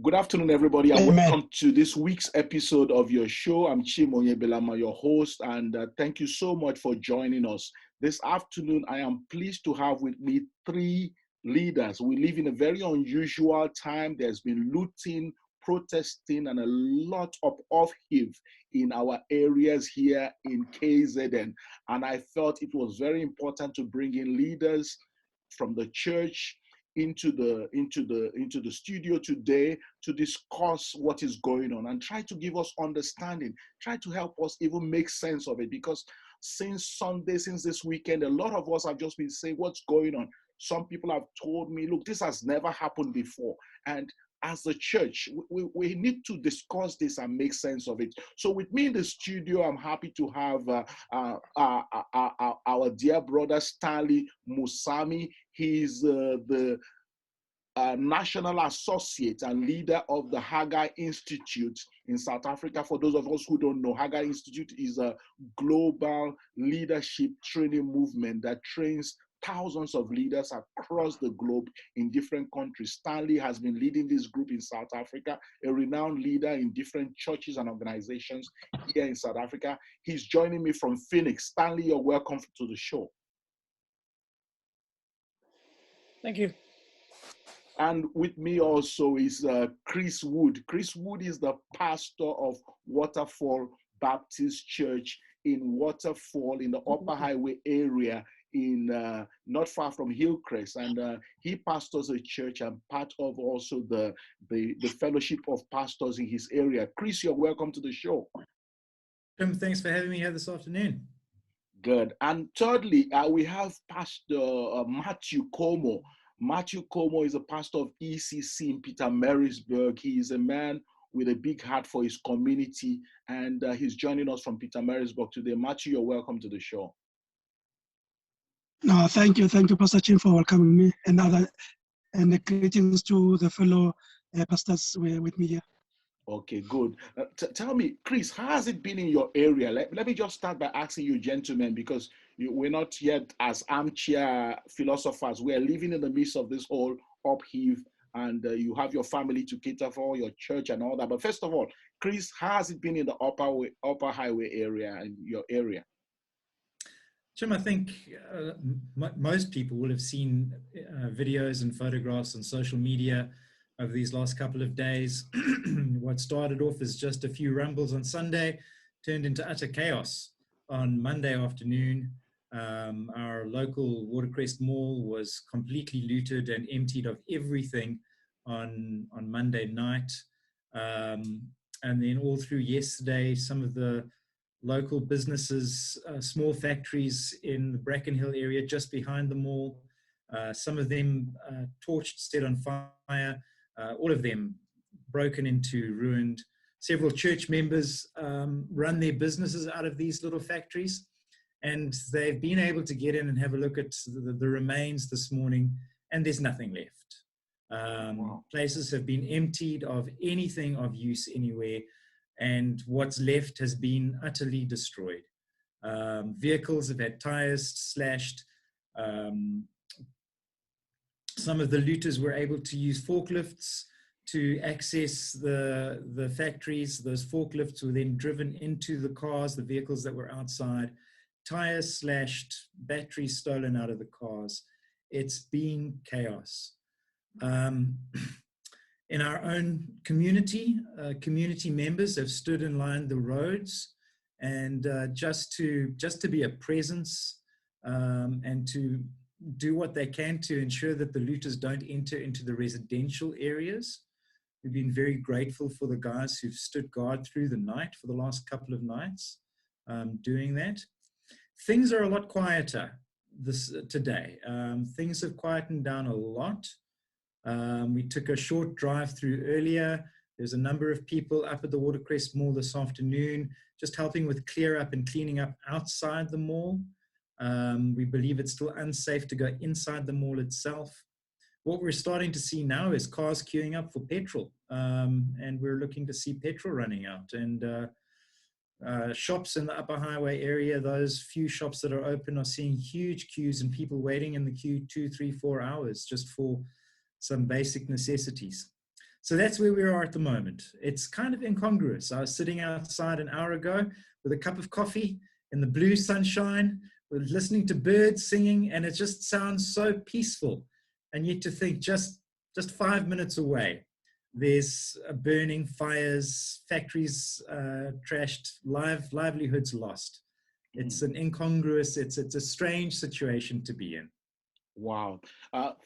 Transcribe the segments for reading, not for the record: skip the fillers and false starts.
Good afternoon, everybody, and Amen. welcome to this week's episode of your show. I'm Chim, your host, and thank you so much for joining us. This afternoon, I am pleased to have with me three leaders. We live in a very unusual time. There's been looting, protesting, and a lot of upheaval in our areas here in KZN. And I felt it was very important to bring in leaders from the church into the studio today to discuss what is going on and try to give us understanding, try to help us even make sense of it, because since Sunday, since this weekend, a lot of us have just been saying what's going on. Some people have told me, look, this has never happened before, and as a church, we need to discuss this and make sense of it. So with me in the studio, I'm happy to have our dear brother Stanley Musami. He's the National Associate and leader of the Haggai Institute in South Africa. For those of us who don't know, Haggai Institute is a global leadership training movement that trains thousands of leaders across the globe in different countries. Stanley has been leading this group in South Africa, a renowned leader in different churches and organizations here in South Africa. He's joining me from Phoenix. Stanley, you're welcome to the show. Thank you. And with me also is Chris Wood. Chris Wood is the pastor of Waterfall Baptist Church in Waterfall in the Upper Highway area in not far from Hillcrest, and he pastors a church and part of also the fellowship of pastors in his area. Chris, you're welcome to the show. Chim, thanks for having me here this afternoon. Good. And thirdly, we have Pastor Matthew Como. Matthew Como is a pastor of ECC in Pietermaritzburg. He is a man with a big heart for his community, and he's joining us from Pietermaritzburg today. Matthew, you're welcome to the show. No, thank you, Pastor Chim, for welcoming me, and the greetings to the fellow pastors with me here. Okay, good. Tell me, Chris, how has it been in your area? Let me just start by asking you, gentlemen, because we're not yet as armchair philosophers. We're living in the midst of this whole upheaval, and you have your family to cater for, your church and all that. But first of all, Chris, how has it been in the upper highway area, in your area? Chim, I think most people will have seen videos and photographs on social media over these last couple of days. What started off as just a few rumbles on Sunday turned into utter chaos on Monday afternoon. Our local Watercrest Mall was completely looted and emptied of everything on Monday night. And then all through yesterday, some of the local businesses, small factories in the Brackenhill area just behind the mall, some of them torched, set on fire, all of them broken into, ruined. Several church members run their businesses out of these little factories, and they've been able to get in and have a look at the remains this morning, and there's nothing left. Wow. Places have been emptied of anything of use anywhere, and what's left has been utterly destroyed. Vehicles have had tires slashed. Some of the looters were able to use forklifts to access the factories. Those forklifts were then driven into the cars, the vehicles that were outside. Tires slashed, batteries stolen out of the cars. It's been chaos. In our own community, community members have stood and lined the roads, and just to be a presence and to do what they can to ensure that the looters don't enter into the residential areas. We've been very grateful for the guys who've stood guard through the night for the last couple of nights doing that. Things are a lot quieter today. Things have quietened down a lot. We took a short drive through earlier. There's a number of people up at the Watercrest Mall this afternoon, just helping with clear up and cleaning up outside the mall. We believe it's still unsafe to go inside the mall itself. What we're starting to see now is cars queuing up for petrol, and we're looking to see petrol running out. And shops in the upper highway area, those few shops that are open, are seeing huge queues and people waiting in the queue 2, 3, 4 hours just for some basic necessities. So that's where we are at the moment. It's kind of incongruous. I was sitting outside an hour ago with a cup of coffee in the blue sunshine, with listening to birds singing, and it just sounds so peaceful. And yet to think just 5 minutes away, there's burning fires, factories trashed, livelihoods lost. It's an incongruous, it's a strange situation to be in. Wow.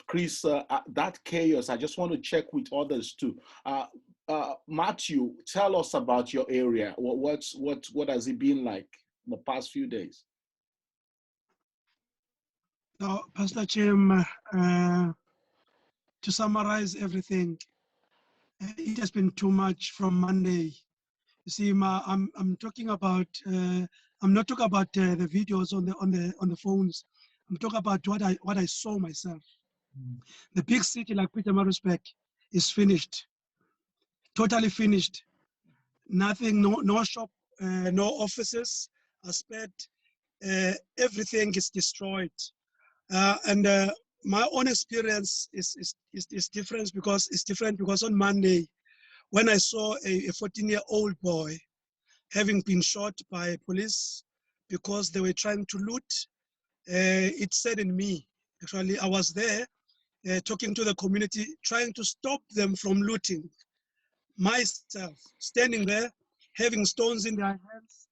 Chris, that chaos, I just want to check with others too. Matthew, tell us about your area. What has it been like in the past few days? So, Pastor Chim, to summarize everything, it has been too much from Monday. You see, I'm talking about. I'm not talking about the videos on the phones. I'm talking about what I saw myself. The big city like Pietermaritzburg is finished, totally finished. Nothing, no shop, no offices are spared. Everything is destroyed. And my own experience is different because on Monday, when I saw a 14-year-old boy having been shot by police because they were trying to loot, it said in me, actually, I was there talking to the community, trying to stop them from looting. Myself, standing there, having stones in their hands,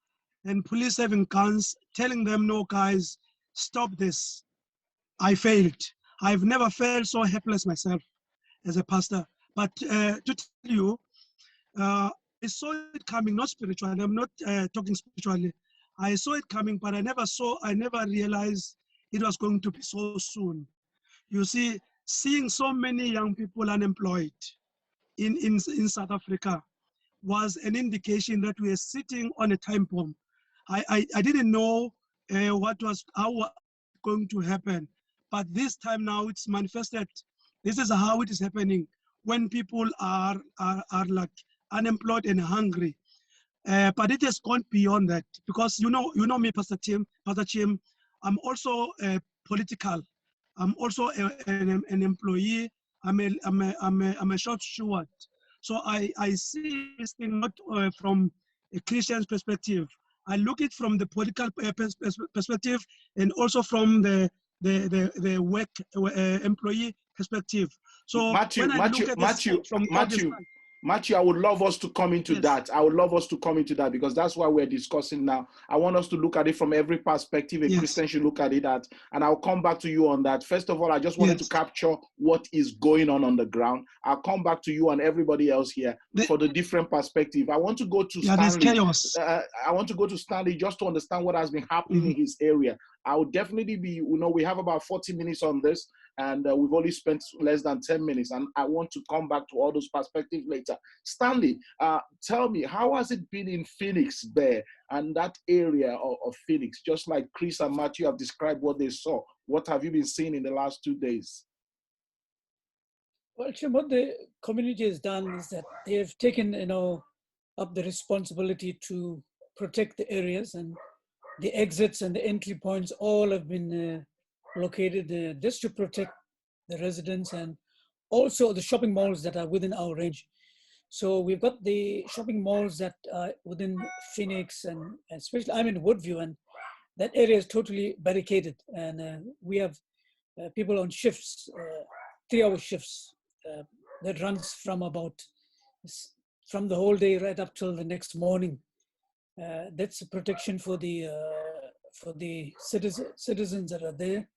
and police having guns, telling them, no, guys, stop this. I failed. I've never felt so helpless myself as a pastor. But to tell you, I saw it coming, not spiritually. I'm not talking spiritually. I saw it coming, but I never realized it was going to be so soon. You see, seeing so many young people unemployed in South Africa was an indication that we are sitting on a time bomb. I didn't know how was going to happen, but this time now it's manifested. This is how it is happening when people are like unemployed and hungry. But it has gone beyond that because you know me, Pastor Chim. I'm also political. I'm also an employee. I'm a shop steward. So I see this thing not from a Christian perspective. I look it from the political perspective and also from the work employee perspective. So Matthew, when I look at this from Matthew, I would love us to come into yes. that. I would love us to come into that because that's what we're discussing now. I want us to look at it from every perspective a yes. Christian should look at it at, and I'll come back to you on that. First of all, I just wanted yes. to capture what is going on the ground. I'll come back to you and everybody else here for the different perspective. I want to go to Stanley. Chaos. I want to go to Stanley just to understand what has been happening in his area. I would definitely be, we have about 40 minutes on this, and we've only spent less than 10 minutes, and I want to come back to all those perspectives later. Stanley, tell me, how has it been in Phoenix there and that area of Phoenix, just like Chris and Matthew have described what they saw? What have you been seeing in the last 2 days? Well, Chim, what the community has done is that they have taken, up the responsibility to protect the areas, and the exits and the entry points all have been located just to protect the residents and also the shopping malls that are within our range. So we've got the shopping malls that are within Phoenix, and especially I'm in Woodview, and that area is totally barricaded. And we have people on shifts, 3-hour shifts that runs from the whole day right up till the next morning. That's a protection for the citizens that are there.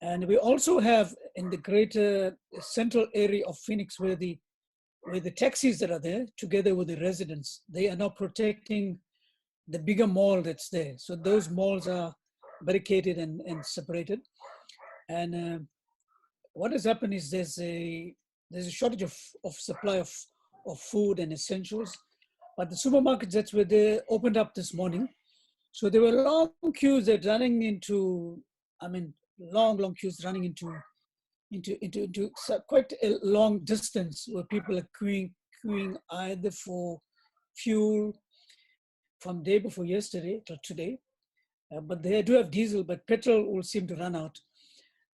And we also have in the greater central area of Phoenix where the taxis that are there together with the residents, they are now protecting the bigger mall that's there. So those malls are barricaded and separated. And what has happened is there's a shortage of supply of food and essentials. But the supermarkets, that's where they opened up this morning. So there were long queues that running into, long queues running into quite a long distance where people are queuing either for fuel from day before yesterday till today. But they do have diesel, but petrol will seem to run out.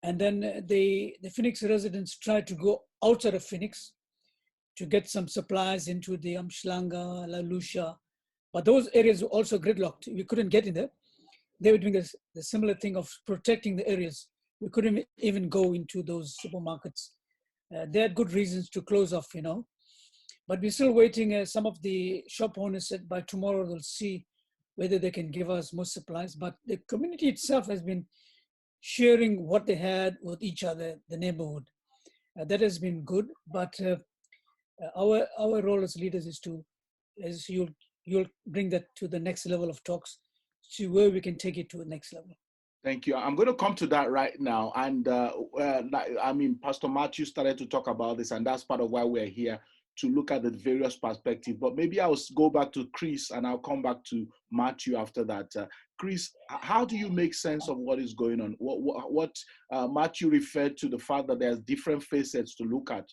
And then the Phoenix residents tried to go outside of Phoenix to get some supplies into the Umhlanga, La Lucia. But those areas were also gridlocked. We couldn't get in there. They were doing the similar thing of protecting the areas. We couldn't even go into those supermarkets. They had good reasons to close off, you know. But we're still waiting. Some of the shop owners said by tomorrow they'll see whether they can give us more supplies. But the community itself has been sharing what they had with each other, the neighborhood. That has been good. But our role as leaders is to, as you'll bring that to the next level of talks, see where we can take it to the next level. Thank you. I'm going to come to that right now. And I mean, Pastor Matthew started to talk about this, and that's part of why we're here, to look at the various perspectives. But maybe I'll go back to Chris and I'll come back to Matthew after that. Chris, how do you make sense of what is going on? What Matthew referred to, the fact that there's different facets to look at.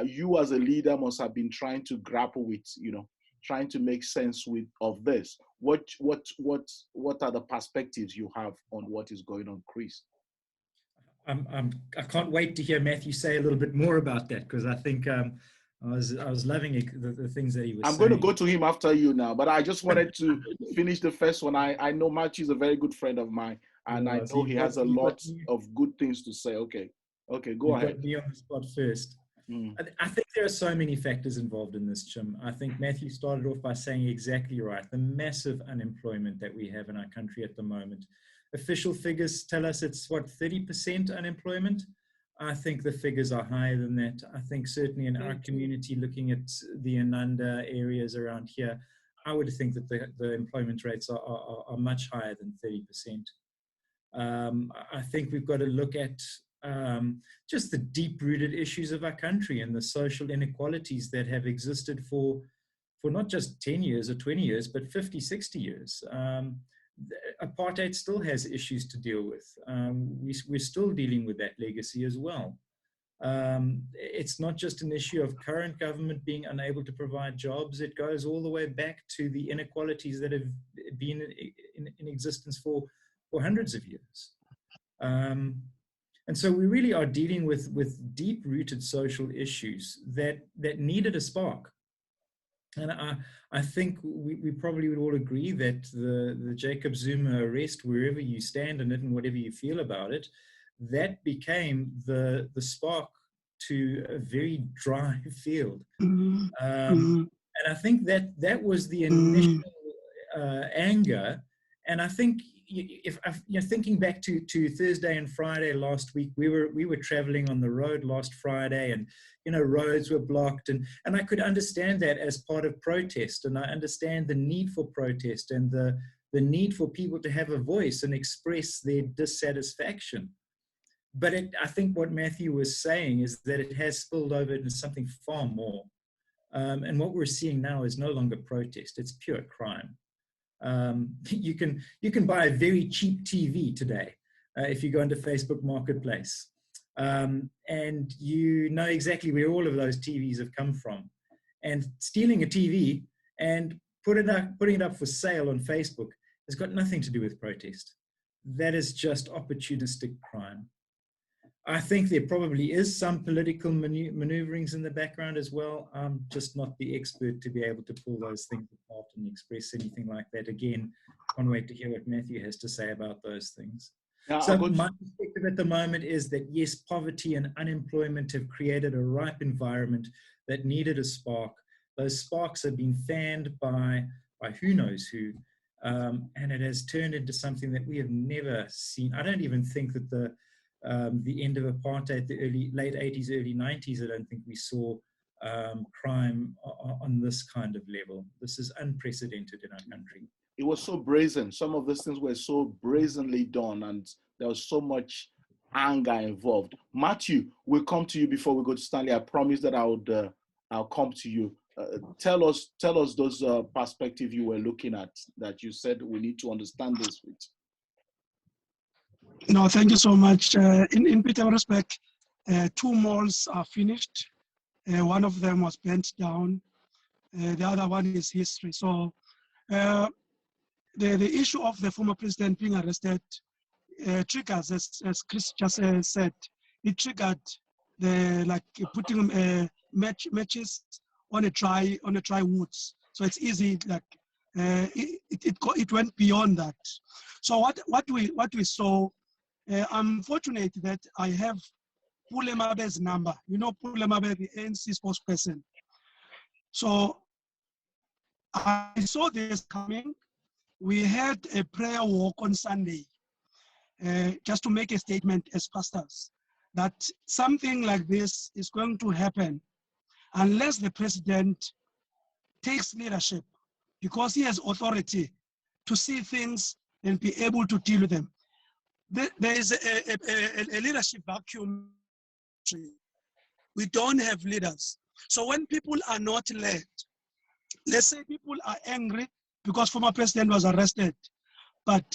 You as a leader must have been trying to grapple with, you know, trying to make sense of this. What are the perspectives you have on what is going on, Chris? I can't wait to hear Matthew say a little bit more about that, because I think I was loving the things that he was saying. I'm going to go to him after you now, but I just wanted to finish the first one. I know Matthew is a very good friend of mine, and I know he has a lot of good things to say. Okay, go ahead. Got me on the spot first. I think there are so many factors involved in this, Chim. I think Matthew started off by saying exactly right, the massive unemployment that we have in our country at the moment. Official figures tell us it's, what, 30% unemployment? I think the figures are higher than that. I think certainly in our community, looking at the Ananda areas around here, I would think that the employment rates are much higher than 30%. I think we've got to look at just the deep-rooted issues of our country and the social inequalities that have existed for not just 10 years or 20 years, but 50, 60 years. Apartheid still has issues to deal with. We're still dealing with that legacy as well. It's not just an issue of current government being unable to provide jobs. It goes all the way back to the inequalities that have been in existence for hundreds of years. And so we really are dealing with deep-rooted social issues that needed a spark. And I think we probably would all agree that the Jacob Zuma arrest, wherever you stand in it and whatever you feel about it, that became the spark to a very dry field. And I think that was the initial anger. And I think if you're thinking back to Thursday and Friday last week, we were traveling on the road last Friday, and roads were blocked, and I could understand that as part of protest, and I understand the need for protest and the need for people to have a voice and express their dissatisfaction. But I think what Matthew was saying is that it has spilled over into something far more, and what we're seeing now is no longer protest; it's pure crime. You can buy a very cheap TV today if you go into Facebook Marketplace, and you know exactly where all of those TVs have come from. And stealing a TV and putting it up for sale on Facebook has got nothing to do with protest. That is just opportunistic crime. I think there probably is some political maneuverings in the background as well. I'm just not the expert to be able to pull those things apart and express anything like that. Again, can't wait to hear what Matthew has to say about those things. Yeah, so my perspective at the moment is that, yes, poverty and unemployment have created a ripe environment that needed a spark. Those sparks have been fanned by who knows who, and it has turned into something that we have never seen. I don't even think that the end of apartheid, the late 80s, early 90s, I don't think we saw crime on this kind of level. This is unprecedented in our country. It was so brazen. Some of these things were so brazenly done, and there was so much anger involved. Matthew, we'll come to you before we go to Stanley. I promised that I'll come to you. Tell us those perspectives you were looking at that you said we need to understand this with. No, thank you so much. In Peter respect, 2 malls are finished. One of them was burnt down. The other one is history. So the issue of the former president being arrested triggers, as Chris just said, it triggered putting matches on a dry woods. So it's easy, like it went beyond that. So what we saw, I'm fortunate that I have Pule Mabe's number. You know Pule Mabe, the ANC spokesperson. So I saw this coming. We had a prayer walk on Sunday, just to make a statement as pastors, that something like this is going to happen unless the president takes leadership, because he has authority to see things and be able to deal with them. There is a leadership vacuum. We don't have leaders. So when people are not led, let's say people are angry because former president was arrested, but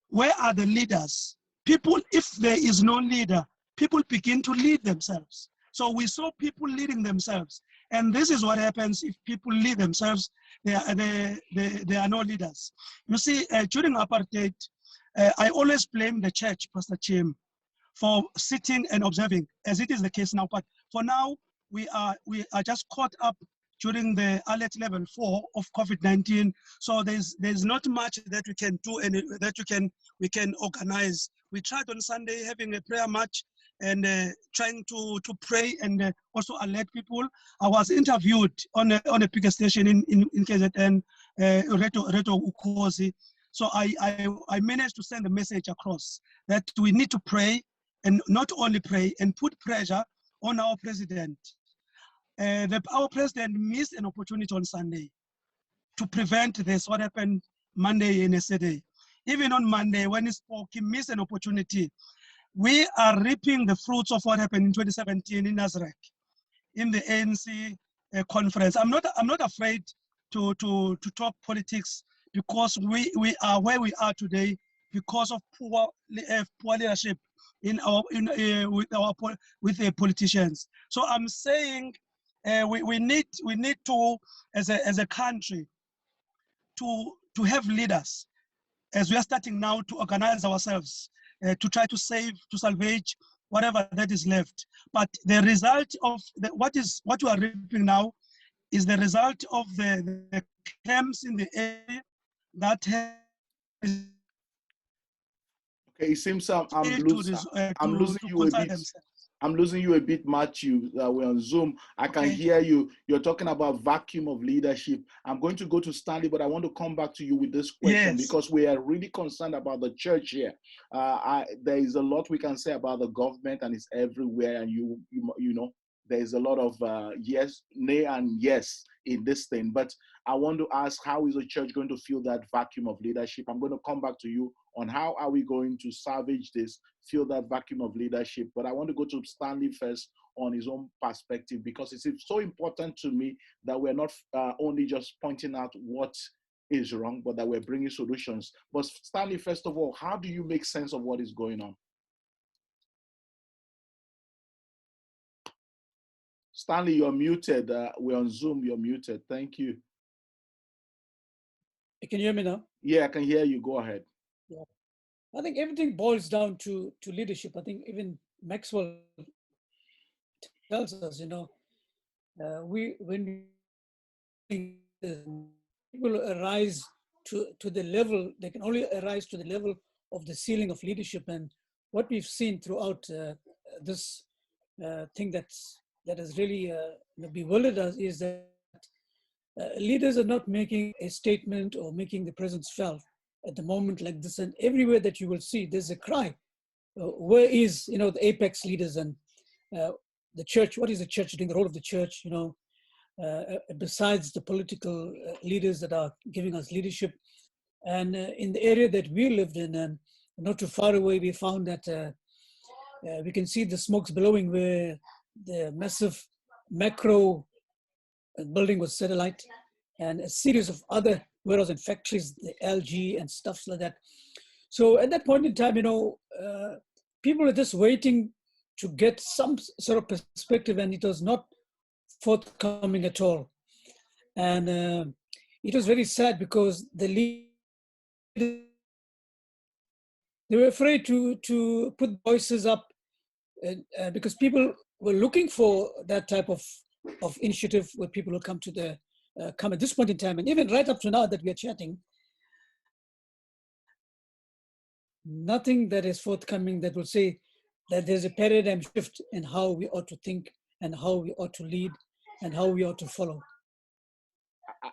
where are the leaders? People, if there is no leader, people begin to lead themselves. So we saw people leading themselves. And this is what happens if people lead themselves, they are no leaders. You see, during apartheid, I always blame the church, Pastor Chim, for sitting and observing, as it is the case now. But for now, we are just caught up during the alert level 4 of COVID-19. So there's not much that we can do and that we can organize. We tried on Sunday having a prayer march and trying to pray and also alert people. I was interviewed on a bigger station in KZN, Reto Ukozi. So I managed to send a message across that we need to pray, and not only pray, and put pressure on our president. Our president missed an opportunity on Sunday to prevent this, what happened Monday and yesterday. Even on Monday, when he spoke, he missed an opportunity. We are reaping the fruits of what happened in 2017 in Nazareth, in the ANC conference. I'm not afraid to talk politics, because we are where we are today because of poor leadership with the politicians. So I'm saying we need to, as a country, to have leaders, as we are starting now to organize ourselves to try to salvage whatever that is left. But the result of what we are reaping now is the result of the camps in the area that have. Okay, it seems I'm losing you a bit. I'm losing you a bit, Matthew. We're on Zoom. I can hear you. You're talking about vacuum of leadership. I'm going to go to Stanley, but I want to come back to you with this question, because we are really concerned about the church here. There is a lot we can say about the government, and it's everywhere. And you know, there's a lot of yes, nay, and yes in this thing. But I want to ask, how is the church going to fill that vacuum of leadership? I'm going to come back to you on how are we going to salvage this, fill that vacuum of leadership. But I want to go to Stanley first on his own perspective, because it's so important to me that we're not only just pointing out what is wrong, but that we're bringing solutions. But Stanley, first of all, how do you make sense of what is going on? Stanley, you're muted. We're on Zoom. You're muted. Thank you. Can you hear me now? Yeah, I can hear you. Go ahead. Yeah. I think everything boils down to leadership. I think even Maxwell tells us, when people arise to the level, they can only arise to the level of the ceiling of leadership. And what we've seen throughout this thing that has really bewildered us is that leaders are not making a statement or making the presence felt at the moment like this. And everywhere that you will see, there's a cry. Where is, the apex leaders and the church? What is the church doing? The role of the church, besides the political leaders that are giving us leadership. And in the area that we lived in, and not too far away, we found that we can see the smokes billowing where the massive macro building was satellite, and a series of other warehouse and factories, the LG and stuff like that. So at that point in time, people are just waiting to get some sort of perspective, and it was not forthcoming at all. And it was very sad, because the leaders, they were afraid to put voices up, because people were looking for that type of of initiative where people will come to the come at this point in time, and even right up to now that we are chatting, nothing that is forthcoming that will say that there's a paradigm shift in how we ought to think and how we ought to lead and how we ought to follow.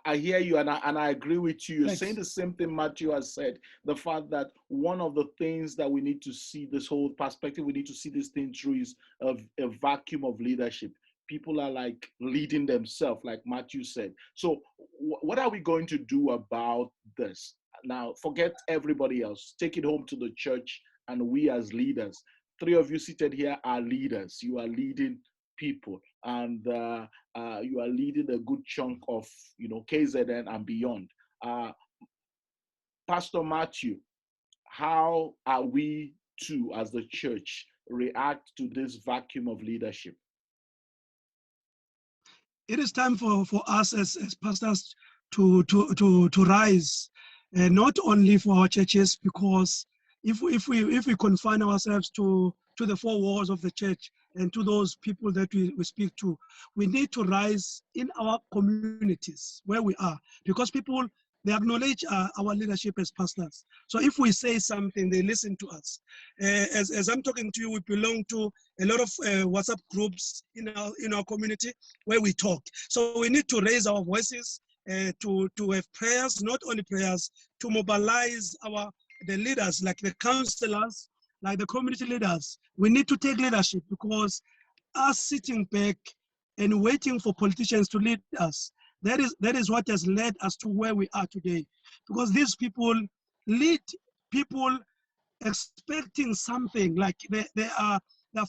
I hear you, and I agree with you. You're Thanks. saying the same thing Matthew has said. The fact that one of the things that we need to see, this whole perspective, we need to see this thing through is a vacuum of leadership. People are like leading themselves, like Matthew said. So what are we going to do about this? Now, forget everybody else. Take it home to the church and we as leaders. 3 of you seated here are leaders. You are leading people, and you are leading a good chunk of, KZN and beyond. Pastor Matthew, how are we to, as the church, react to this vacuum of leadership? It is time for us as pastors to rise, not only for our churches, because if we confine ourselves to the 4 walls of the church and to those people that we speak to, we need to rise in our communities where we are, because people, they acknowledge our leadership as pastors. So if we say something, they listen to us. As I'm talking to you, we belong to a lot of WhatsApp groups in our community where we talk. So we need to raise our voices, to have prayers, not only prayers, to mobilize the leaders, like the counselors, like the community leaders. We need to take leadership, because us sitting back and waiting for politicians to lead us, that is what has led us to where we are today. Because these people lead people expecting something, like they are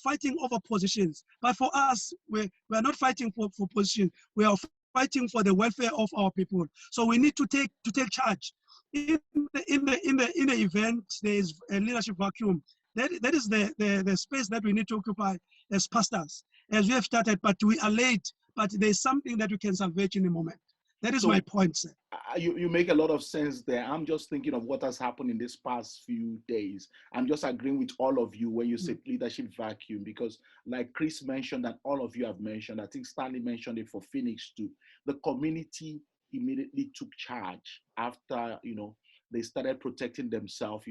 fighting over positions. But for us, we are not fighting for position. We are fighting for the welfare of our people. So we need to take charge. In the event there is a leadership vacuum, that is the space that we need to occupy as pastors, as we have started, but we are late. But there's something that we can salvage in a moment. That is my point, sir. You make a lot of sense there. I'm just thinking of what has happened in this past few days. I'm just agreeing with all of you when you say leadership vacuum, because like Chris mentioned and all of you have mentioned, I think Stanley mentioned it for Phoenix too, the community immediately took charge after, they started protecting themselves.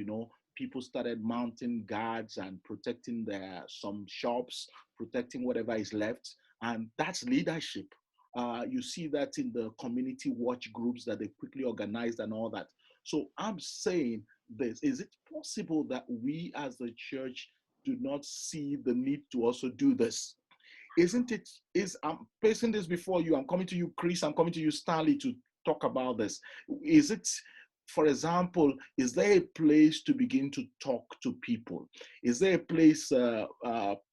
People started mounting guards and protecting some shops, protecting whatever is left. And that's leadership. You see that in the community watch groups that they quickly organized and all that. So I'm saying this, is it possible that we as the church do not see the need to also do this? I'm placing this before you, I'm coming to you, Chris, I'm coming to you, Stanley, to talk about this. Is it, for example, is there a place to begin to talk to people? Is there a place,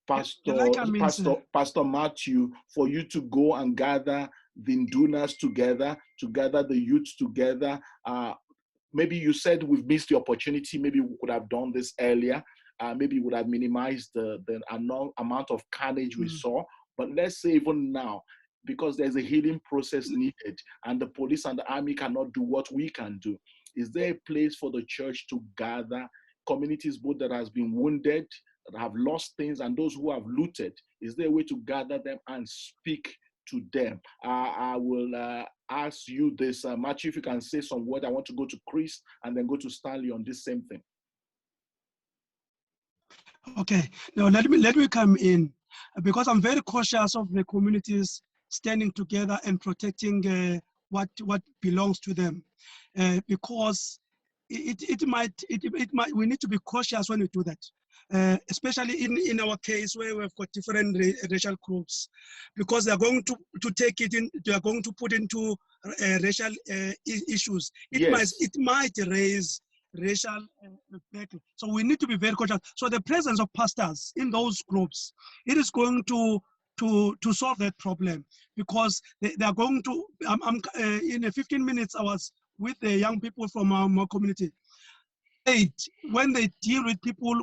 Pastor Matthew, for you to go and gather the Ndunas together, to gather the youths together? Maybe you said we've missed the opportunity. Maybe we could have done this earlier. Maybe we would have minimized the amount of carnage we saw. But let's say even now, because there's a healing process needed and the police and the army cannot do what we can do, is there a place for the church to gather communities, both that has been wounded, that have lost things, and those who have looted? Is there a way to gather them and speak to them? I will ask you this, Matthew, if you can say some word. I want to go to Chris and then go to Stanley on this same thing. Okay, now let me come in, because I'm very cautious of the communities standing together and protecting what belongs to them, because it might we need to be cautious when we do that, especially in our case where we've got different racial groups, because they are going to take it in, they are going to put into racial issues. It might raise racial battle. So we need to be very cautious. So the presence of pastors in those groups, it is going to solve that problem, because they are going to, in 15 minutes, I was with the young people from our community. When they deal with people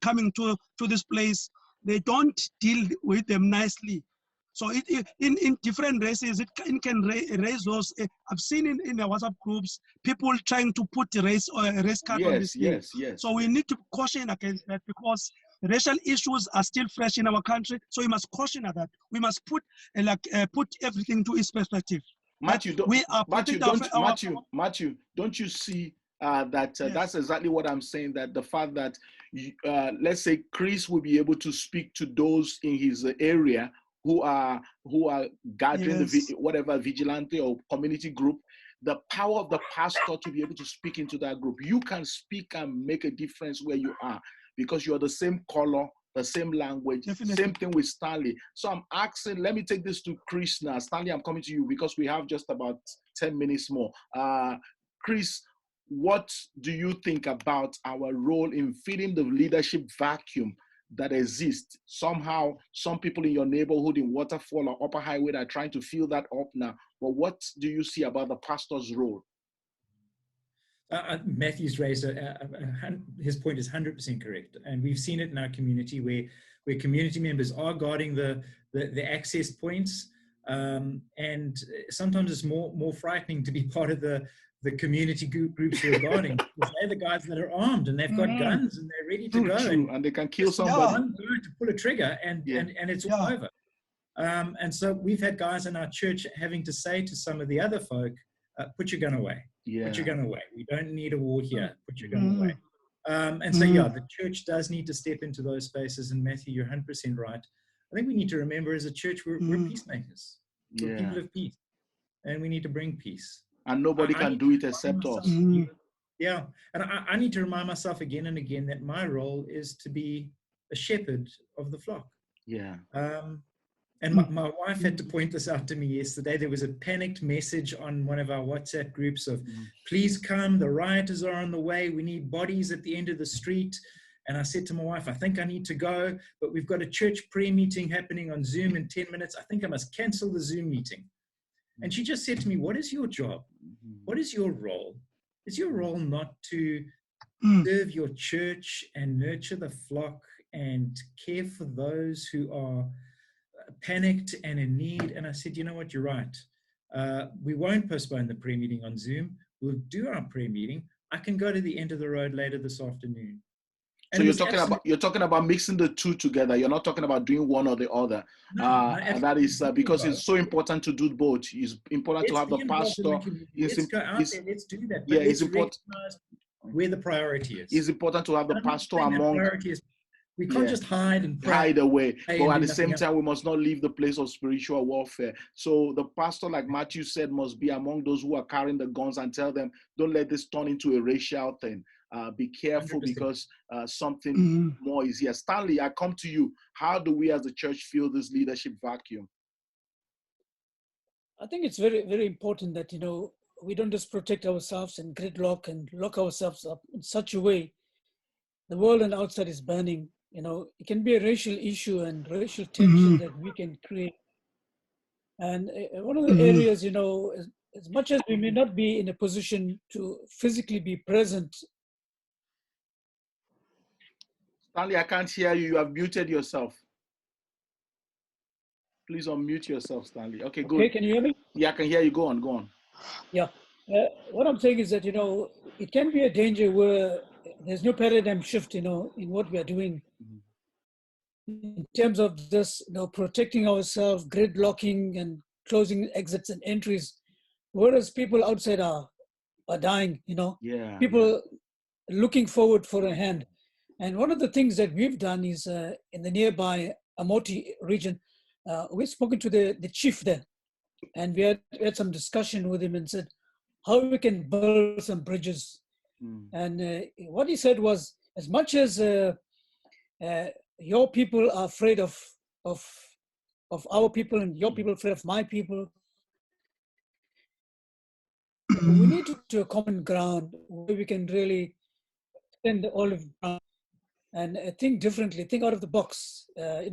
coming to this place, they don't deal with them nicely. So in different races, it can raise those. I've seen in the WhatsApp groups, people trying to put a race card on this thing. Yes. So we need to caution against that, because Racial issues are still fresh in our country, so we must caution that. We must put put everything to its perspective. Matthew, don't you see that Yes. that's exactly what I'm saying, that the fact that, let's say Chris will be able to speak to those in his area who are gathering Yes. whatever vigilante or community group, the power of the pastor to be able to speak into that group. You can speak and make a difference where you are because you're the same color, the same language. Definitely. Same thing with Stanley. So I'm asking, let me take this to Chris now. Stanley, I'm coming to you because we have just about 10 minutes more. Chris, what do you think about our role in filling the leadership vacuum that exists? Somehow, some people in your neighborhood in Waterfall or Upper Highway are trying to fill that up now. But what do you see about the pastor's role? Matthew's raised his point is 100% correct, and we've seen it in our community where community members are guarding the access points, and sometimes it's more frightening to be part of the community groups who are guarding, because they're the guys that are armed and they've got guns and they're ready to go, and they can kill somebody. One go to pull a trigger and it's all over. And so we've had guys in our church having to say to some of the other folk, put your gun away. Put your gun away. We don't need a war here. Put your gun away. And so, the church does need to step into those spaces. And Matthew, you're 100% right. I think we need to remember as a church, we're peacemakers. We're people of peace. And we need to bring peace. And nobody can do it except us. Yeah. And I need to remind myself again and again that my role is to be a shepherd of the flock. Yeah. And my wife had to point this out to me yesterday. There was a panicked message on one of our WhatsApp groups of, please come, the rioters are on the way. We need bodies at the end of the street. And I said to my wife, I think I need to go, but we've got a church prayer meeting happening on Zoom in 10 minutes. I think I must cancel the Zoom meeting. And she just said to me, what is your job? What is your role? Is your role not to serve your church and nurture the flock and care for those who are panicked and in need? And I said, you know what, you're right. We won't postpone the prayer meeting on Zoom. We'll do our prayer meeting. I can go to the end of the road later this afternoon. And so you're talking about mixing the two together. You're not talking about doing one or the other. And that is because it's so important to do both. It's important to have the pastor. Let's go out there. Let's do that. Yeah, it's important where the priority is. It's important to have the pastor among. We can't just hide and pray. Hide away. But at the same time, we must not leave the place of spiritual warfare. So the pastor, like Matthew said, must be among those who are carrying the guns and tell them, don't let this turn into a racial thing. Be careful 100%. Because something more is here. Stanley, I come to you. How do we as a church fill this leadership vacuum? I think it's very, very important that, we don't just protect ourselves and gridlock and lock ourselves up in such a way. The world and outside is burning. It can be a racial issue and racial tension that we can create. And one of the areas, as much as we may not be in a position to physically be present. Stanley, I can't hear you. You have muted yourself. Please unmute yourself, Stanley. Okay, good. Okay, can you hear me? Yeah, I can hear you. Go on. Yeah. What I'm saying is that, it can be a danger where there's no paradigm shift, in what we are doing in terms of just, protecting ourselves, gridlocking and closing exits and entries, whereas people outside are dying, people looking forward for a hand. And one of the things that we've done is in the nearby Amoti region, we've spoken to the chief there, and we had some discussion with him and said how we can build some bridges. And what he said was, as much as your people are afraid of our people and your people afraid of my people, we need to a common ground where we can really extend the olive ground and think differently, think out of the box. I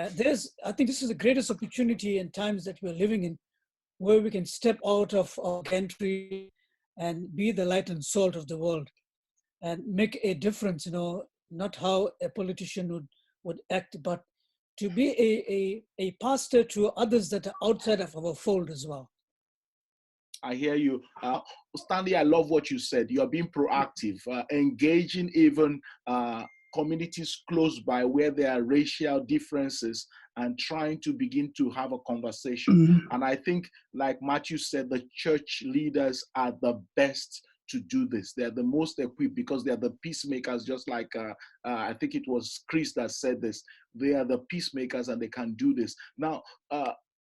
think this is the greatest opportunity in times that we're living in, where we can step out of our country and be the light and salt of the world and make a difference, not how a politician would act, but to be a pastor to others that are outside of our fold as well. I hear you. Stanley, I love what you said. You're being proactive, engaging even communities close by where there are racial differences and trying to begin to have a conversation. And I think, like Matthew said, the church leaders are the best to do this. They're the most equipped because they're the peacemakers, just like I think it was Chris that said this. They are the peacemakers and they can do this. Now,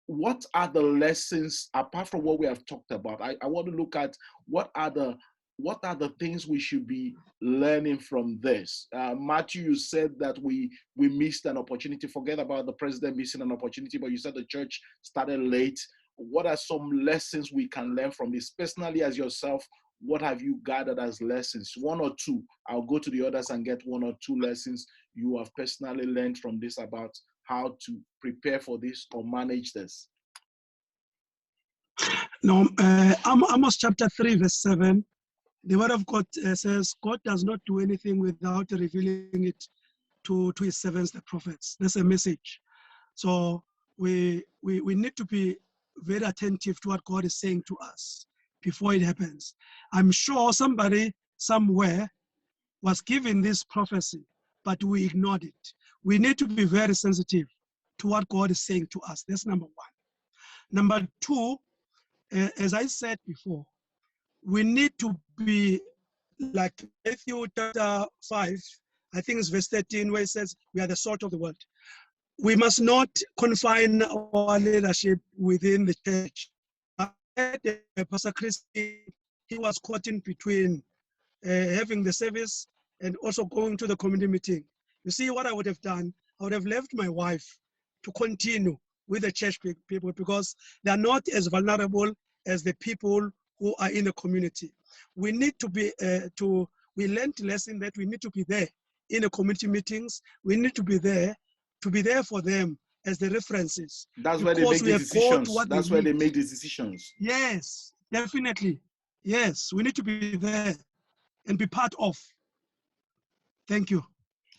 what are the lessons, apart from what we have talked about? I want to look at what are the things we should be learning from this. Matthew, you said that we missed an opportunity. Forget about the president missing an opportunity, but you said the church started late. What are some lessons we can learn from this? Personally, as yourself, what have you gathered as lessons? One or two. I'll go to the others and get one or two lessons you have personally learned from this about how to prepare for this or manage this. Now, Amos chapter 3, verse 7, the word of God says, God does not do anything without revealing it to his servants, the prophets. That's a message. So we need to be very attentive to what God is saying to us before it happens. I'm sure somebody somewhere was given this prophecy, but we ignored it. We need to be very sensitive to what God is saying to us. That's number one. Number two, as I said before, we need to be like Matthew chapter 5, I think it's verse 13, where it says, we are the salt of the world. We must not confine our leadership within the church. Pastor Chris, he was caught in between having the service and also going to the community meeting. You see, what I would have done, I would have left my wife to continue with the church people because they are not as vulnerable as the people who are in the community. We need to be, we learned a lesson that we need to be there in the community meetings. We need to be there for them as the references. That's where they make the decisions. That's where they make the decisions. Yes, definitely. Yes, we need to be there and be part of. Thank you.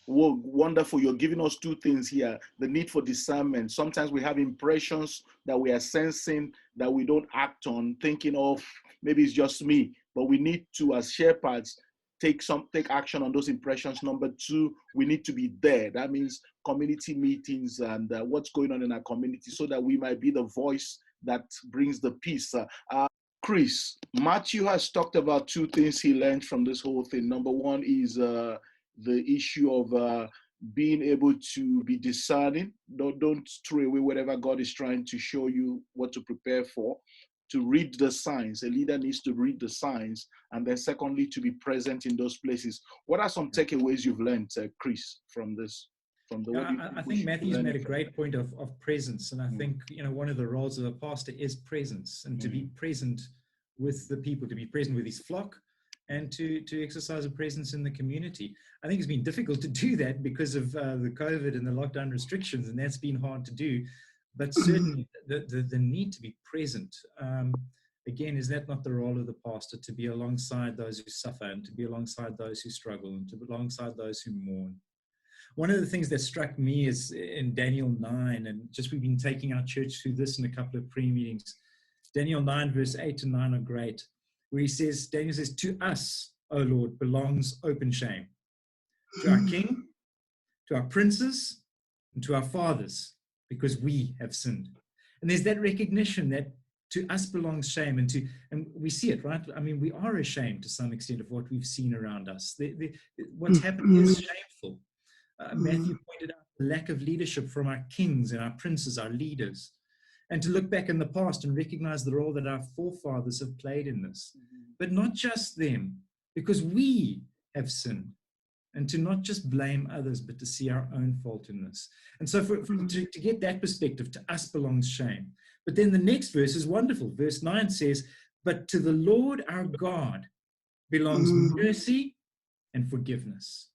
Well, wonderful. You're giving us two things here. The need for discernment. Sometimes we have impressions that we are sensing that we don't act on, thinking of maybe it's just me, but we need to, as shepherds, take action on those impressions. Number two, we need to be there. That means community meetings and what's going on in our community so that we might be the voice that brings the peace. Chris, Matthew has talked about two things he learned from this whole thing. Number one is the issue of being able to be discerning. Don't throw away whatever God is trying to show you what to prepare for. To read the signs. A leader needs to read the signs. And then secondly, to be present in those places. What are some takeaways you've learned, Chris, from this? I think Matthew's made a great point of presence. And I think, one of the roles of a pastor is presence, and to be present with the people, to be present with his flock, and to exercise a presence in the community. I think it's been difficult to do that because of the COVID and the lockdown restrictions, and that's been hard to do. But certainly the need to be present, again, is that not the role of the pastor, to be alongside those who suffer and to be alongside those who struggle and to be alongside those who mourn? One of the things that struck me is in Daniel 9, and just we've been taking our church through this in a couple of pre-meetings. Daniel 9, verse 8 and 9 are great, where Daniel says, to us, O Lord, belongs open shame, to our king, to our princes, and to our fathers, because we have sinned. And there's that recognition that to us belongs shame, and we see it, right? I mean, we are ashamed to some extent of what we've seen around us. What's happened is shameful. Matthew pointed out the lack of leadership from our kings and our princes, our leaders, and to look back in the past and recognize the role that our forefathers have played in this. But not just them, because we have sinned. And to not just blame others, but to see our own fault in this. And so to get that perspective, to us belongs shame. But then the next verse is wonderful. Verse 9 says, but to the Lord our God belongs mercy and forgiveness.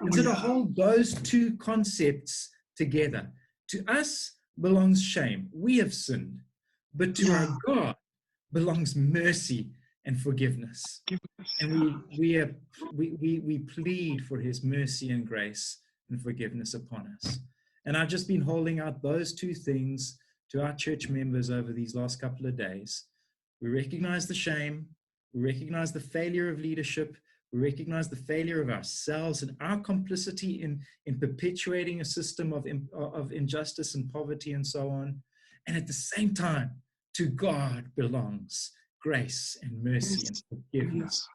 And so to hold those two concepts together, to us belongs shame. We have sinned. But to our God belongs mercy and forgiveness. And we plead for his mercy and grace and forgiveness upon us. And I've just been holding out those two things to our church members over these last couple of days. We recognize the shame. We recognize the failure of leadership. We recognize the failure of ourselves and our complicity in perpetuating a system of injustice and poverty and so on. And at the same time, to God belongs grace and mercy and forgiveness.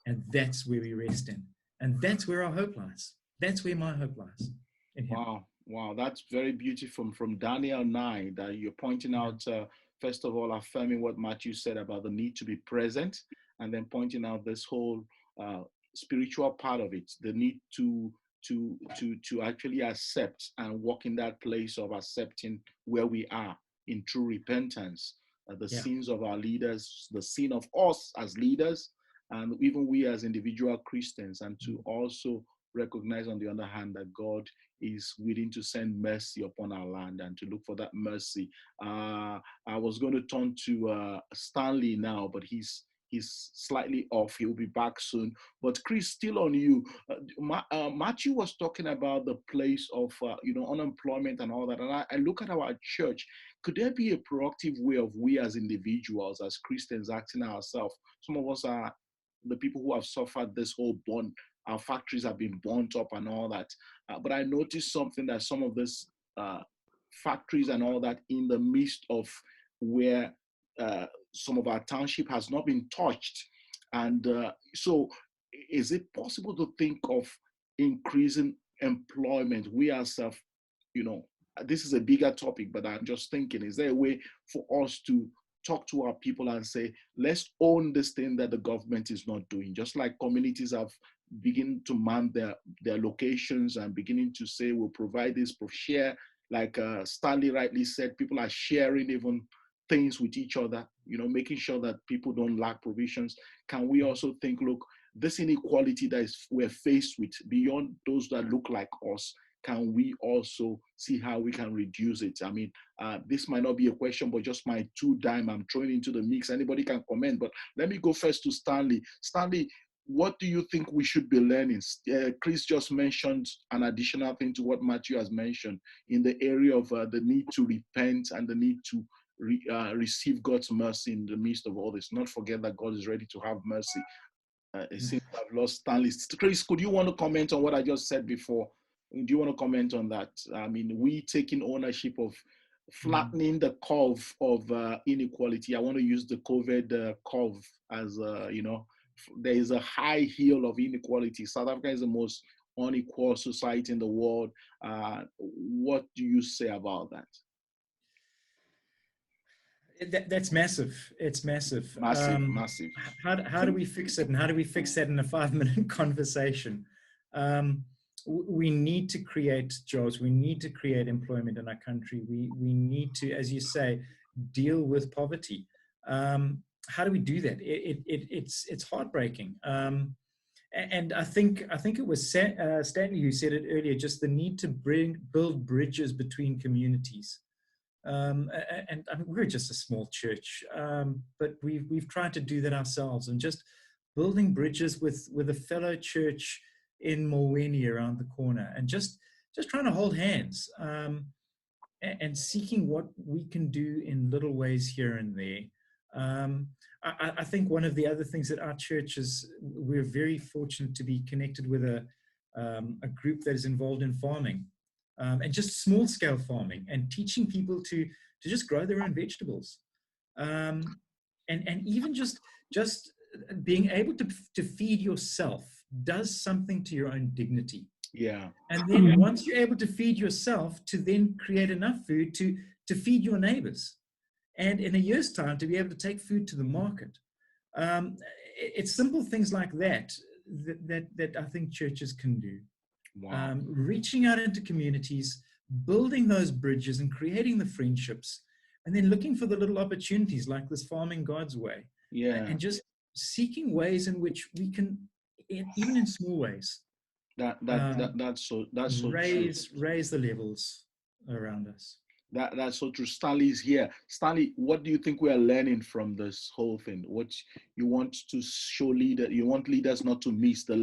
And that's where we rest in. And that's where our hope lies. That's where my hope lies. In Him. Wow, that's very beautiful from Daniel 9 that you're pointing out, first of all, affirming what Matthew said about the need to be present, and then pointing out this whole spiritual part of it, the need to actually accept and walk in that place of accepting where we are in true repentance, the sins of our leaders, the sin of us as leaders, and even we as individual Christians, and to also recognize on the other hand that God is willing to send mercy upon our land and to look for that mercy. I was going to turn to Stanley now, but he's slightly off. He'll be back soon. But Chris, still on you. Matthew was talking about the place of unemployment and all that. And I look at our church. Could there be a proactive way of we as individuals, as Christians, asking ourselves? Some of us are the people who have suffered this whole burn. Our factories have been burnt up and all that. But I noticed something that some of these factories and all that in the midst of where some of our township has not been touched. And so is it possible to think of increasing employment? We ourselves, this is a bigger topic, but I'm just thinking, is there a way for us to talk to our people and say, let's own this thing that the government is not doing? Just like communities have begun to man their locations and beginning to say, we'll provide this, share. Like Stanley rightly said, people are sharing even things with each other, making sure that people don't lack provisions. Can we also think, look, this inequality that we're faced with beyond those that look like us, can we also see how we can reduce it? I mean, this might not be a question, but just my 2 dime I'm throwing into the mix. Anybody can comment, but let me go first to Stanley. Stanley, what do you think we should be learning? Chris just mentioned an additional thing to what Matthew has mentioned in the area of the need to repent and the need to receive God's mercy in the midst of all this. Not forget that God is ready to have mercy. It seems I've lost Stanley. Chris, could you want to comment on what I just said before? Do you want to comment on that? I mean, we taking ownership of flattening the curve of inequality. I want to use the COVID curve as, there is a high hill of inequality. South Africa is the most unequal society in the world. What do you say about that? That's massive. It's massive. Massive. How do we fix it? And how do we fix that in a 5-minute conversation? We need to create jobs. We need to create employment in our country. We need to, as you say, deal with poverty. How do we do that? It's heartbreaking. And I think it was Stanley who said it earlier, just the need to build bridges between communities. And I mean, we're just a small church, but we've tried to do that ourselves, and just building bridges with a fellow church in Mulweni around the corner, and just trying to hold hands, and seeking what we can do in little ways here and there. I think one of the other things that our church is, we're very fortunate to be connected with a group that is involved in farming, and just small scale farming, and teaching people to just grow their own vegetables, and even just being able to feed yourself does something to your own dignity. Yeah. And then once you're able to feed yourself, to then create enough food to feed your neighbors, and in a year's time to be able to take food to the market. It's simple things like that I think churches can do. Wow. Reaching out into communities, building those bridges and creating the friendships, and then looking for the little opportunities like this farming God's way. Yeah. And just seeking ways in which we can, even in small ways, that's so raise true. Raise the levels around us. That's so true. Stanley is here. Stanley, what do you think we are learning from this whole thing? What you want to show you want leaders not to miss the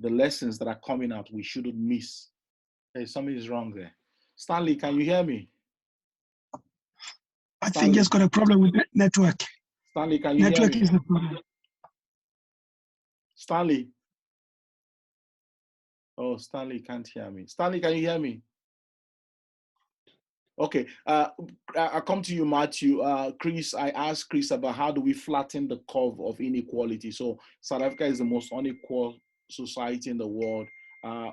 lessons that are coming out, we shouldn't miss. Hey, something is wrong there. Stanley, can you hear me? I think he's got a problem with the network. Stanley, can you network hear me? Is the problem. Stanley. Oh, Stanley can't hear me. Stanley, can you hear me? Okay, I come to you, Matthew. Chris, I asked Chris about how do we flatten the curve of inequality. So South Africa is the most unequal society in the world.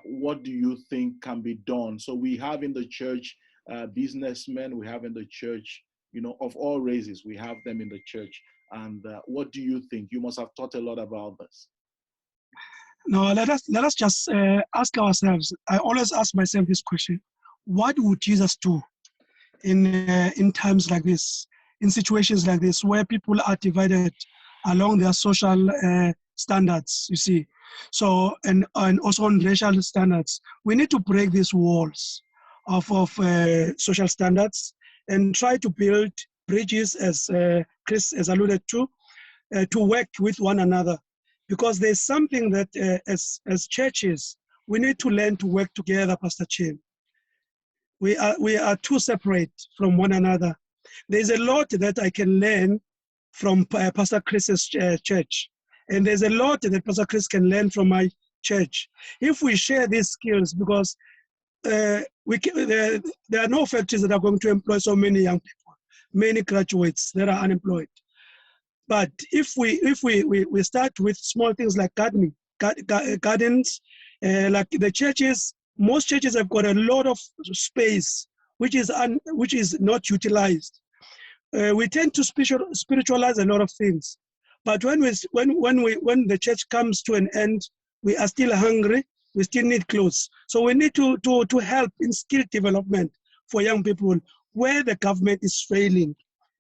What do you think can be done? So we have in the church businessmen, we have in the church, you know, of all races, we have them in the church. And what do you think? You must have thought a lot about this. No, let us just ask ourselves. I always ask myself this question: what would Jesus do in times like this, in situations like this, where people are divided along their social standards? You see, so and also on racial standards, we need to break these walls of social standards and try to build bridges, as Chris has alluded to work with one another, because there's something that as churches we need to learn to work together, Pastor Chim. We are too separate from one another. There's a lot that I can learn from Pastor Chris's church, and there's a lot that Pastor Chris can learn from my church if we share these skills, because there are no factories that are going to employ so many young people, many graduates that are unemployed. But if we start with small things like gardening, gardens, like the churches, most churches have got a lot of space which is not utilized. We tend to spiritualize a lot of things, but when the church comes to an end, we are still hungry. We still need clothes. So we need to help in skill development for young people where the government is failing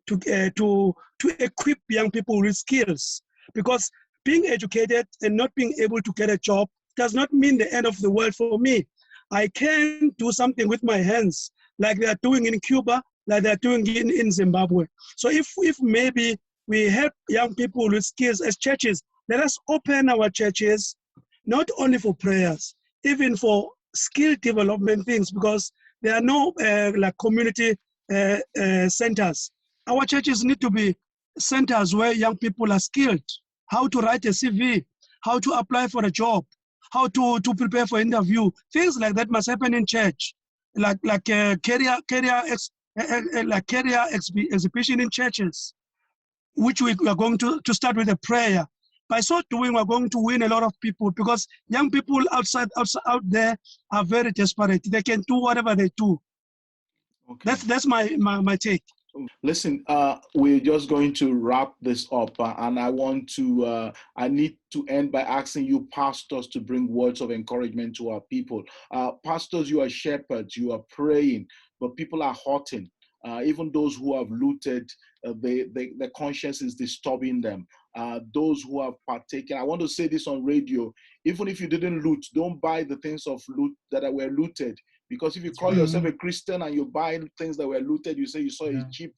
to equip young people with skills, because being educated and not being able to get a job does not mean the end of the world for me. I can do something with my hands, like they are doing in Cuba, like they are doing in Zimbabwe. So if maybe we help young people with skills as churches, let us open our churches, not only for prayers, even for skill development things, because there are no like community centers. Our churches need to be centers where young people are skilled, how to write a CV, how to apply for a job, how to prepare for interview. Things like that must happen in church, like career exhibition in churches, which we are going to start with a prayer. By so doing, we're going to win a lot of people, because young people out there are very desperate. They can do whatever they do. Okay. That's my take. Listen, we're just going to wrap this up, and I need to end by asking you, pastors, to bring words of encouragement to our people. Pastors, you are shepherds, you are praying, but people are hurting. Even those who have looted, their conscience is disturbing them. Those who have partaken, I want to say this on radio, even if you didn't loot, don't buy the things of loot that were looted. Because if you call yourself a Christian and you buy things that were looted, you say you saw a cheap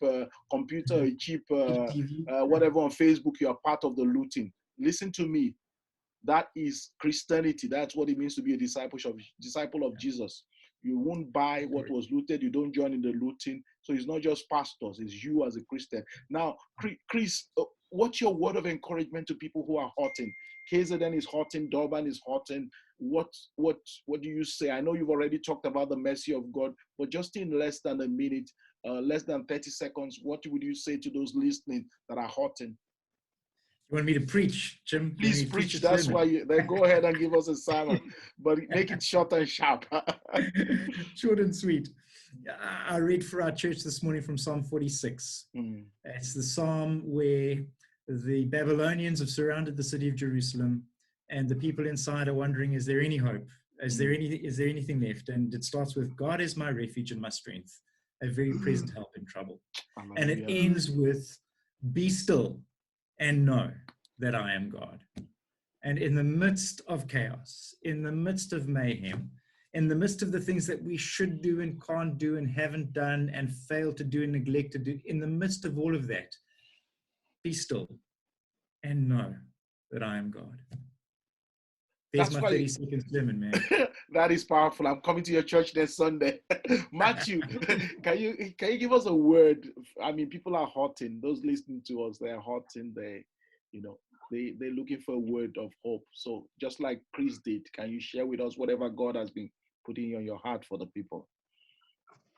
computer, a cheap whatever on Facebook, you are part of the looting. Listen to me. That is Christianity. That's what it means to be a disciple of Jesus. You won't buy what was looted. You don't join in the looting. So it's not just pastors. It's you as a Christian. Now, Chris, what's your word of encouragement to people who are hurting? KZN is hurting. Durban is hurting. What do you say? I know you've already talked about the mercy of God, but just in less than a minute, less than 30 seconds, what would you say to those listening that are hurting? You want me to preach, Jim? Please preach. That's why then go ahead and give us a sermon, but make it short and sharp. Short and sweet. I read for our church this morning from Psalm 46. It's the psalm where the Babylonians have surrounded the city of Jerusalem, and the people inside are wondering, is there any hope? Is there anything left? And it starts with, God is my refuge and my strength, a very present help in trouble. And it ends with, be still and know that I am God. And in the midst of chaos, in the midst of mayhem, in the midst of the things that we should do and can't do and haven't done and fail to do and neglect to do, in the midst of all of that, be still and know that I am God. There's my 30-second sermon, man. That is powerful. I'm coming to your church next Sunday. Matthew, can you give us a word? I mean, people are hurting. Those listening to us, they are hurting. You know, they're looking for a word of hope. So just like Chris did, can you share with us whatever God has been putting on your heart for the people?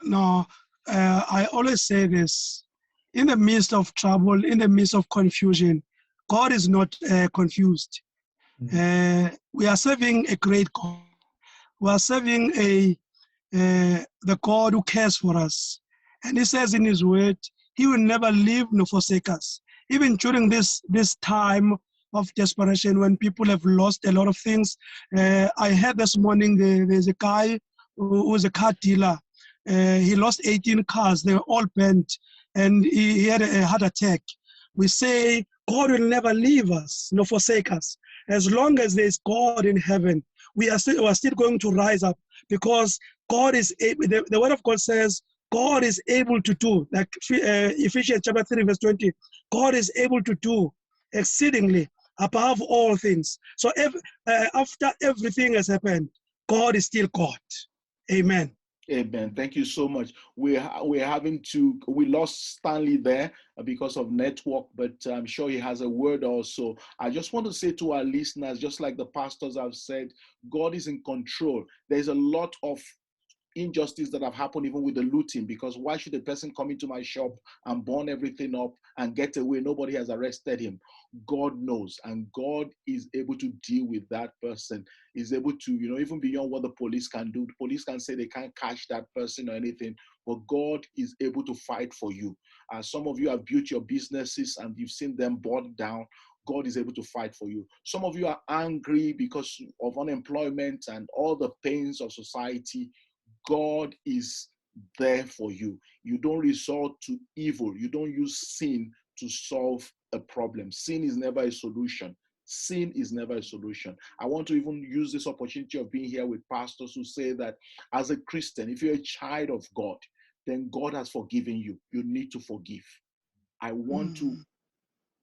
No, I always say this: in the midst of trouble, in the midst of confusion, God is not confused. We are serving a great God. We are serving the God who cares for us. And he says in his word, he will never leave nor forsake us. Even during this time of desperation, when people have lost a lot of things. I heard this morning there's a guy who was a car dealer. He lost 18 cars. They were all bent. And he had a heart attack. We say, God will never leave us nor forsake us. As long as there's God in heaven, we are still going to rise up, because God is able. The word of God says God is able to do, like Ephesians chapter 3 verse 20, God is able to do exceedingly above all things. So after everything has happened, God is still God. Amen. Amen. Thank you so much. We lost Stanley there because of network, but I'm sure he has a word also. I just want to say to our listeners, just like the pastors have said, God is in control. There's a lot of injustice that have happened even with the looting, because why should a person come into my shop and burn everything up and get away? Nobody has arrested him. God knows, and God is able to deal with that person. Is able to, even beyond what the police can do. The police can say they can't catch that person or anything, but God is able to fight for you. Some of you have built your businesses and you've seen them burned down. God is able to fight for you. Some of you are angry because of unemployment and all the pains of society. God is there for you. You don't resort to evil. You don't use sin to solve a problem. Sin is never a solution. Sin is never a solution. I want to even use this opportunity of being here with pastors who say that as a Christian, if you're a child of God, then God has forgiven you. You need to forgive. I want to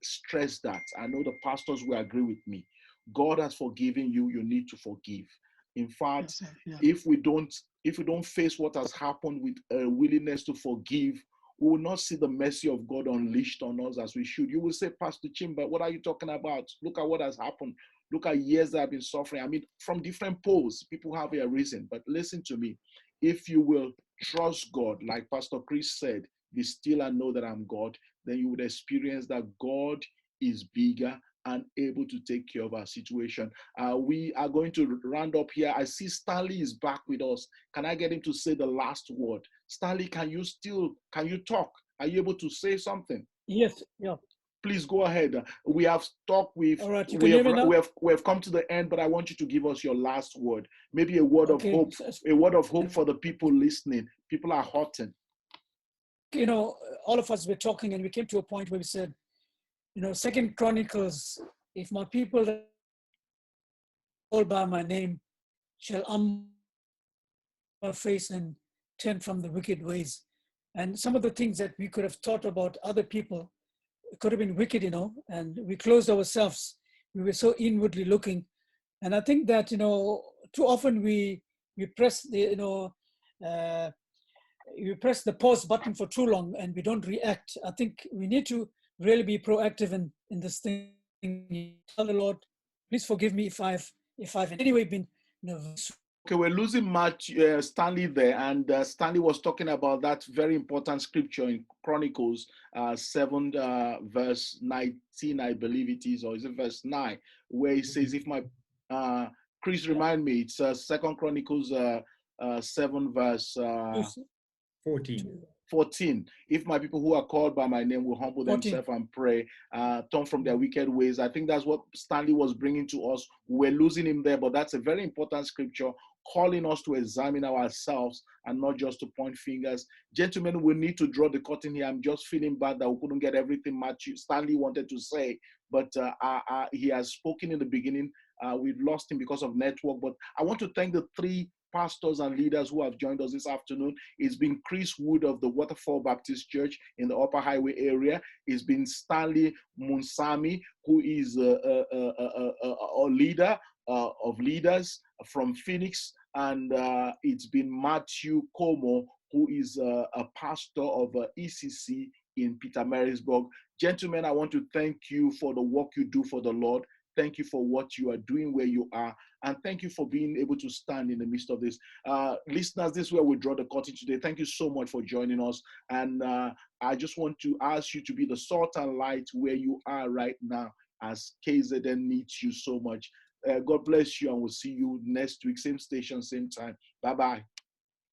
stress that. I know the pastors will agree with me. God has forgiven you. You need to forgive. In fact, Yes, yeah. if we don't face what has happened with a willingness to forgive, we will not see the mercy of God unleashed on us as we should. You will say, Pastor Chim, but what are you talking about? Look at what has happened. Look at years that I've been suffering. I mean, from different poles, people have a reason. But listen to me. If you will trust God, like Pastor Chris said, be still and know that I'm God, then you would experience that God is bigger and able to take care of our situation. We are going to round up here. I see Stanley is back with us. Can I get him to say the last word? Stanley, can you talk? Are you able to say something? Yes, yeah. Please go ahead. We have talked with, All right, you can hear me now? we have come to the end, but I want you to give us your last word. Maybe a word of hope, for the people listening. People are hurting. All of us were talking and we came to a point where we said, Second Chronicles, if my people that call by my name shall humble my face and turn from the wicked ways. And some of the things that we could have thought about other people, it could have been wicked, and we closed ourselves. We were so inwardly looking. And I think that, too often we press the, you press the pause button for too long and we don't react. I think we need to really be proactive in this thing. Tell the Lord, please forgive me if I've in any way been. Okay, we're losing Stanley there, and Stanley was talking about that very important scripture in Chronicles 7, verse 19, I believe it is, or is it verse 9, where he says, if my, Chris, remind me, it's 2 Chronicles 7, verse 14. If my people who are called by my name will humble 14. themselves and pray, turn from their wicked ways. I think that's what Stanley was bringing to us. We're losing him there, but that's a very important scripture calling us to examine ourselves and not just to point fingers. Gentlemen, we need to draw the curtain here. I'm just feeling bad that we couldn't get everything Stanley wanted to say, but he has spoken in the beginning. We've lost him because of network, but I want to thank the three pastors and leaders who have joined us this afternoon. It's been Chris Wood of the Waterfall Baptist Church in the Upper Highway area. It's been Stanley Munsami, who is a leader of leaders from Phoenix. And it's been Matthew Como, who is a pastor of ECC in Pietermaritzburg. Gentlemen, I want to thank you for the work you do for the Lord. Thank you for what you are doing where you are. And thank you for being able to stand in the midst of this. Listeners, this is where we draw the curtain today. Thank you so much for joining us. And I just want to ask you to be the salt and light where you are right now, as KZN needs you so much. God bless you, and we'll see you next week, same station, same time. Bye-bye.